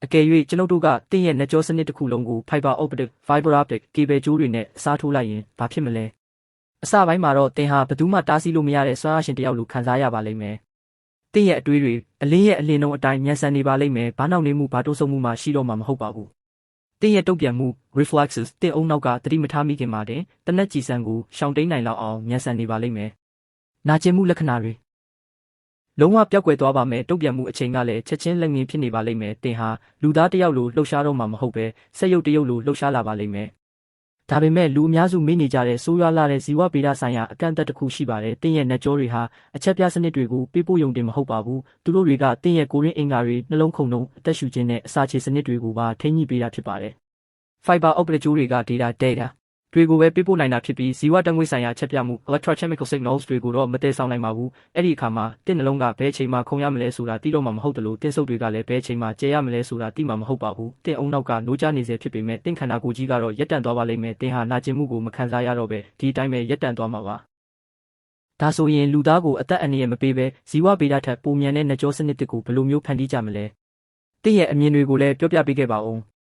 အကယ်၍ကျွန်ုပ်တို့ကတင့်ရဲ့နှကြောစနစ်တစ်ခုလုံးကို fiber optic cable ကြိုးတွေနဲ့အစားထိုးလိုက်ရင်ဘာဖြစ်မလဲအစပိုင်းမှာတော့တင်ဟာဘယ်သူမှတားဆီးလို့မရတဲ့စွမ်းအားရှင်တစ်ယောက်လိုခံစားရပါလိမ့်မယ်တင့်ရဲ့အတွေးတွေအလင်းရဲ့အလင်းနှုန်းအတိုင်းမြန်ဆန်နေပါလိမ့်မယ်ဘာနောက်နေမှုဘာတိုးဆုံမှုမှရှိတော့မှာမဟုတ်ပါဘူးတင့်ရဲ့တုံ့ပြန်မှု reflexes တင့်အုံနောက်ကသတိမထားမိခင်မှာတင်တနက်ကြည်စံကိုရှောင်တိန်နိုင်လောက်အောင်မြန်ဆန်နေပါလိမ့်မယ်နာကျင်မှုလက္ခဏာတွေလုံးဝပျောက်ကွယ်သွားပါမယ်တုံ့ပြန်မှုအချိန်ကလည်းချက်ချင်းလက်ငင်းဖြစ်နေပါလိမ့်မယ်တင်ဟာလူသားတစ်ယောက်လိုလှုပ်ရှားတော့မှာမဟုတ်ပဲစက်ရုပ်တစ်ရုပ်လိုလှုပ်ရှားလာပါလိမ့်မယ်ဒါပေမဲ့လူအများစုမေ့နေကြတဲ့ဆိုးရွားလာတဲ့ဇီဝဗေဒဆိုင်ရာအကန့်အသတ်တစ်ခုရှိပါတယ်။တင့်ရဲ့နှက်ကြောတွေဟာအချက်ပြစနစ်တွေကိုပေးပို့ယုံတင်မဟုတ်ပါဘူး။သူတို့တွေကတင့်ရဲ့ကိုရင်းအင်္ဂါတွေနှလုံးခုန်နှုန်းအသက်ရှူခြင်းနဲ့အစာချေစနစ်တွေကိုပါထိန်းညှိပေးတာဖြစ်ပါတယ်။ Fiber optic ကြိုးတွေက data တွေကိုပဲပေးပို့နိုင်တာဖြစ်ပြီးဇီဝတံငွေဆိုင်ရာချက်ပြမှု electrochemical signals တွေကိုတော့မတည်ဆောင်နိုင်ပါဘူး။အဲ့ဒီအခါမှာတင့်နှလုံးကဘယ်အချိန်မှခုန်ရမလဲဆိုတာသိတော့မှမဟုတ်တယ်လို့တင့်ဆုပ်တွေကလည်းဘယ်အချိန်မှကျဲရမလဲဆိုတာသိမှမဟုတ်ပါဘူး။တင့်အုံနောက်ကနိုးကြားနေစေဖြစ်ပေမဲ့တင့်ခန္ဓာကိုယ်ကြီးကတော့ရက်တန့်သွားပါလိမ့်မယ်။တင်ဟာနာကျင်မှုကိုမခံစားရတော့ပဲဒီအတိုင်းပဲရက်တန့်သွားမှာပါ။ဒါဆိုရင်လူသားကိုအသက်အန္တရာယ်မပေးဘဲဇီဝဗေဒထက်ပိုမြန်တဲ့နှကြောစနစ်တစ်ကိုဘယ်လိုမျိုးဖန်တီးကြမလဲ။တင့်ရဲ့အမြင်တွေကိုလည်းပြောပြပေးခဲ့ပါဦး။